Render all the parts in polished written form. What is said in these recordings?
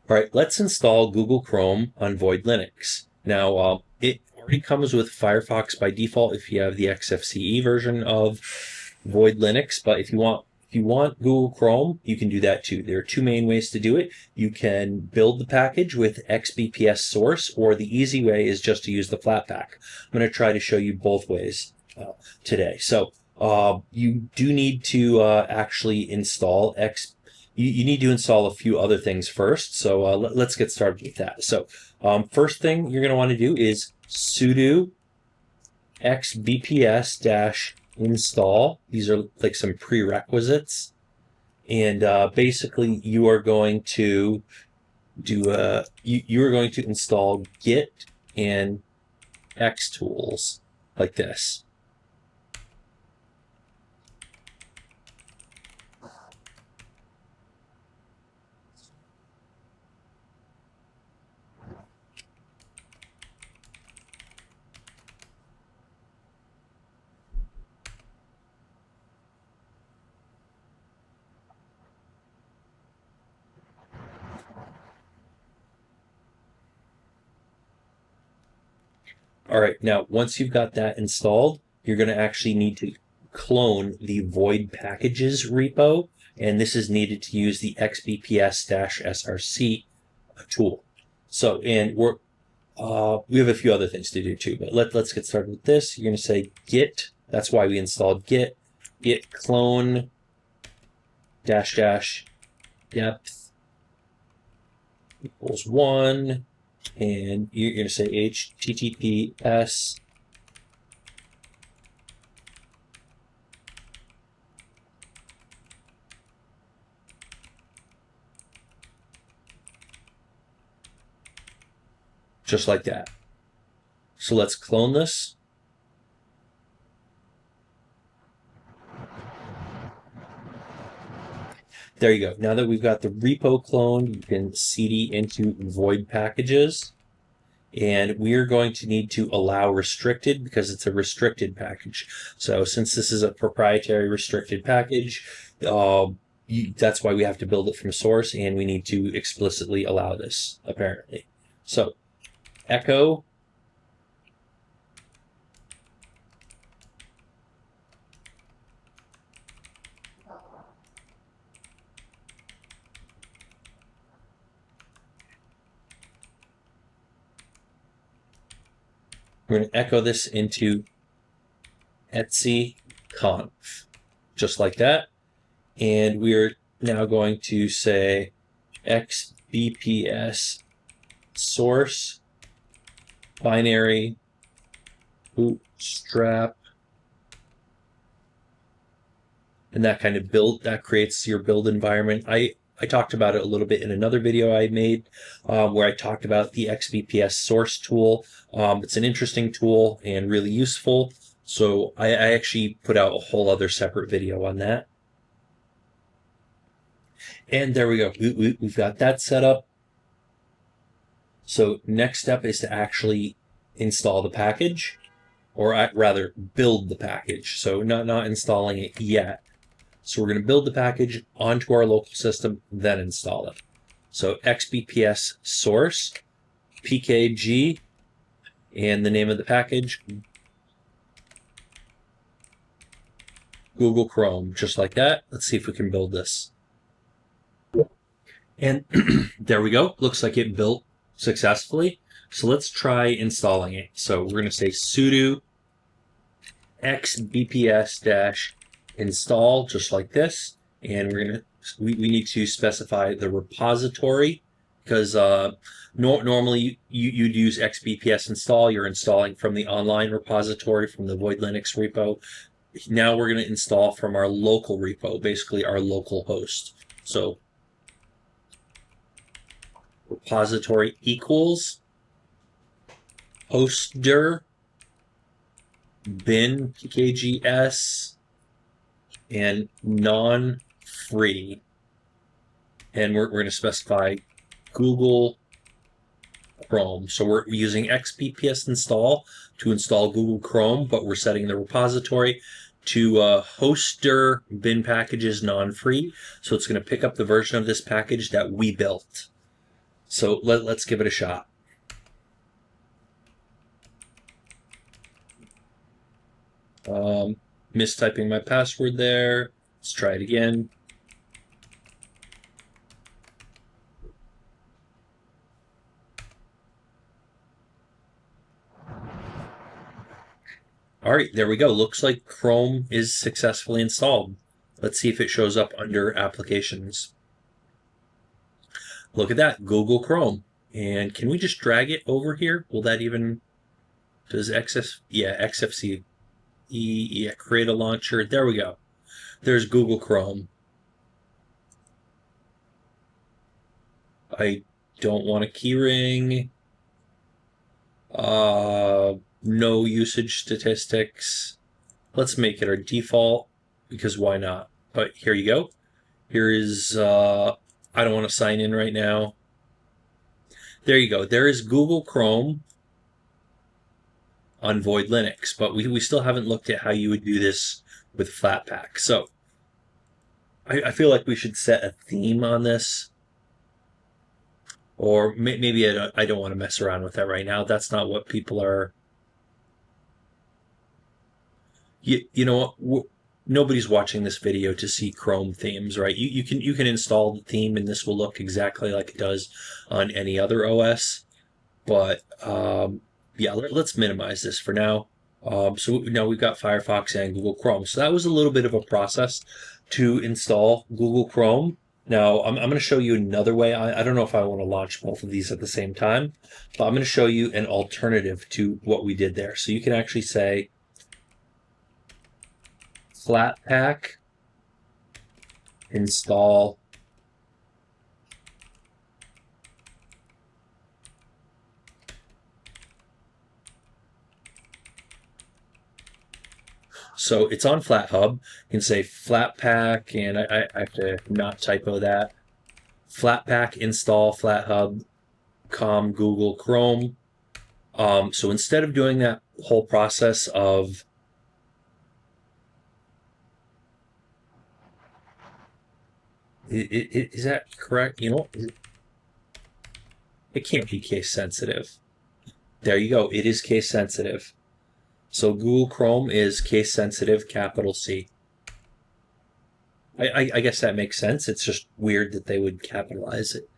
All right, let's install Google Chrome on Void Linux. Now, it already comes with Firefox by default if you have the XFCE version of Void Linux, but if you want Google Chrome, you can do that too. There are two main ways to do it. You can build the package with XBPS source, or the easy way is just to use the Flatpak. I'm going to try to show you both ways today. So you do need to actually install you need to install a few other things first. So let's get started with that. So first thing you're going to want to do is sudo xbps-install. These are like some prerequisites. And basically you are going to do you are going to install git and xtools like this. All right, now once you've got that installed, you're going to actually need to clone the void packages repo, and this is needed to use the xbps-src tool. So, and we have a few other things to do too, but let's get started with this. You're going to say git. That's why we installed git clone -- depth equals 1. And you're going to say HTTPS just like that. So let's clone this. There you go. Now that we've got the repo cloned, you can cd into void packages. And we are going to need to allow restricted because it's a restricted package. So since this is a proprietary restricted package, that's why we have to build it from source, and we need to explicitly allow this, apparently. So echo we're going to echo this into etc conf, just like that. And we're now going to say xbps source binary bootstrap, and that kind of that creates your build environment. I talked about it a little bit in another video I made where I talked about the XBPS source tool. It's an interesting tool and really useful. So I actually put out a whole other separate video on that. And there we go. We've got that set up. So next step is to actually install the package, or rather build the package. So not installing it yet. So we're going to build the package onto our local system, then install it. So xbps source pkg, and the name of the package, Google Chrome, just like that. Let's see if we can build this. And there we go. Looks like it built successfully. So let's try installing it. So we're going to say sudo xbps-install, just like this. And we need to specify the repository, because normally you'd use xbps install. You're installing from the online repository, from the Void Linux repo. Now we're going to install from our local repo, basically our local host. So repository equals hostdir bin pkgs and non-free, and we're going to specify Google Chrome. So we're using xbps install to install Google Chrome, but we're setting the repository to hostdir bin packages non-free. So it's going to pick up the version of this package that we built. So let's give it a shot. Mistyping my password there. Let's try it again. All right, there we go. Looks like Chrome is successfully installed. Let's see if it shows up under applications. Look at that, Google Chrome. And can we just drag it over here? Will that even, does XFCE, yeah, create a launcher. There we go. There's Google Chrome. I don't want a keyring. No usage statistics. Let's make it our default because why not? But here you go. Here is, I don't want to sign in right now. There you go. There is Google Chrome on Void Linux, but we still haven't looked at how you would do this with Flatpak. So I feel like we should set a theme on this. Or maybe I don't want to mess around with that right now. That's not what people are. You know what? Nobody's watching this video to see Chrome themes, right? You can install the theme and this will look exactly like it does on any other OS. But yeah, let's minimize this for now. So now we've got Firefox and Google Chrome. So that was a little bit of a process to install Google Chrome. Now, I'm going to show you another way. I don't know if I want to launch both of these at the same time, but I'm going to show you an alternative to what we did there. So you can actually say Flatpak install So it's on FlatHub. You can say Flatpak, and I have to not typo that. Flatpak install FlatHub com Google Chrome. So instead of doing that whole process of is that correct? You know, it can't be case sensitive. There you go. It is case sensitive. So Google Chrome is case sensitive, capital C. I guess that makes sense. It's just weird that they would capitalize it.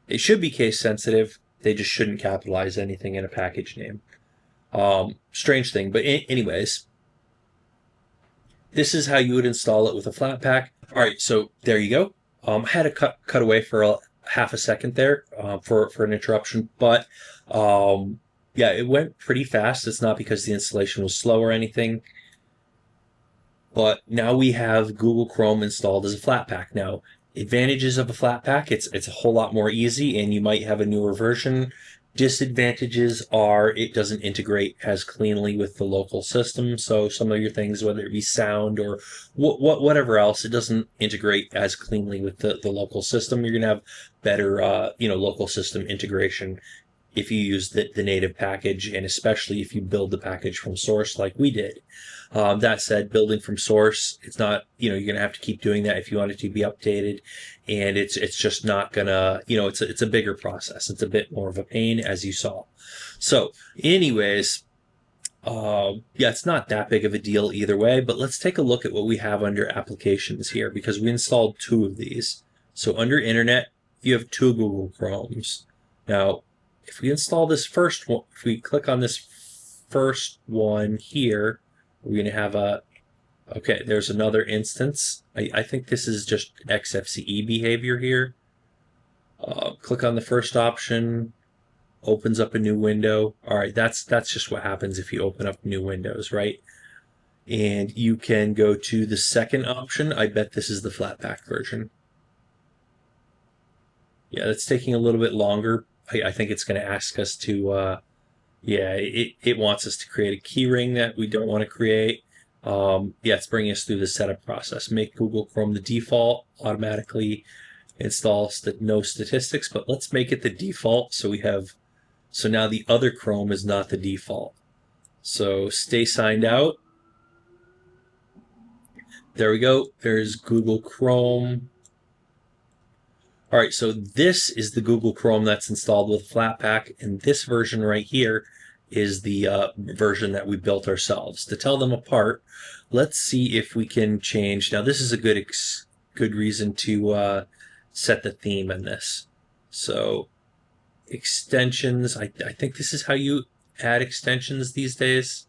It should be case sensitive. They just shouldn't capitalize anything in a package name. Strange thing. But anyways, this is how you would install it with a Flatpak. All right, so there you go. I had to cut away for half a second there for an interruption, but yeah, it went pretty fast. It's not because the installation was slow or anything. But now we have Google Chrome installed as a Flatpak. Now, advantages of a Flatpak, it's a whole lot more easy and you might have a newer version. Disadvantages are it doesn't integrate as cleanly with the local system. So some of your things, whether it be sound or whatever else, it doesn't integrate as cleanly with the local system. You're going to have better, local system integration if you use the native package, and especially if you build the package from source like we did. That said, building from source, it's not, you're going to have to keep doing that if you want it to be updated. And it's just not going to, it's a bigger process. It's a bit more of a pain, as you saw. So anyways, yeah, it's not that big of a deal either way, but let's take a look at what we have under applications here, because we installed 2 of these. So under internet, you have 2 Google Chromes. Now, if we install this first one, if we click on this first one here, we're going to have okay, there's another instance. I think this is just XFCE behavior here. Click on the first option, opens up a new window. All right, that's just what happens if you open up new windows, right? And you can go to the second option. I bet this is the Flatpak version. Yeah, that's taking a little bit longer. I think it's going to ask us to, yeah, it wants us to create a keyring that we don't want to create. Yeah, it's bringing us through the setup process. Make Google Chrome the default, automatically install no statistics, but let's make it the default so so now the other Chrome is not the default. So stay signed out. There we go. There's Google Chrome. All right, so this is the Google Chrome that's installed with Flatpak, and this version right here is the version that we built ourselves. To tell them apart, let's see if we can change. Now, this is a good reason to set the theme in this. So, extensions. I think this is how you add extensions these days.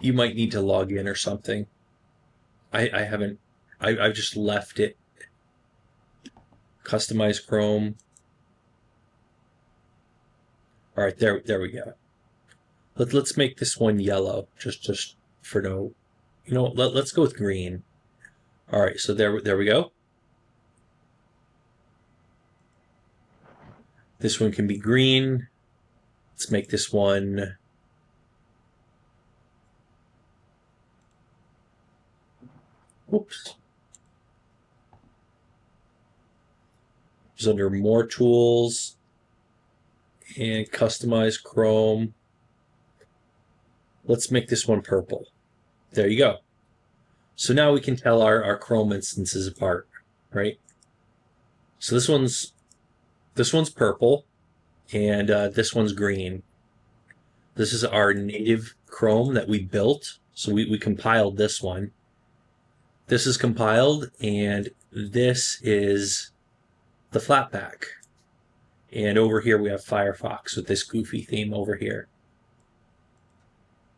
You might need to log in or something. I haven't. I've just left it. Customize Chrome. All right, there we go. Let's make this one yellow, just for no, let's go with green. All right, so there we go. This one can be green. Let's make this one. Oops. It's under More Tools and Customize Chrome. Let's make this one purple. There you go. So now we can tell our Chrome instances apart, right? So this one's purple, and this one's green. This is our native Chrome that we built. So we compiled this one. This is compiled, and this is the Flatpak. And over here we have Firefox with this goofy theme over here.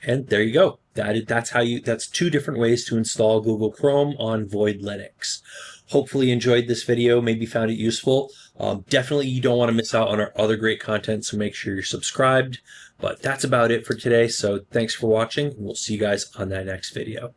And there you go. That's two different ways to install Google Chrome on Void Linux. Hopefully you enjoyed this video, maybe found it useful. Definitely you don't want to miss out on our other great content, so make sure you're subscribed. But that's about it for today. So thanks for watching, and we'll see you guys on that next video.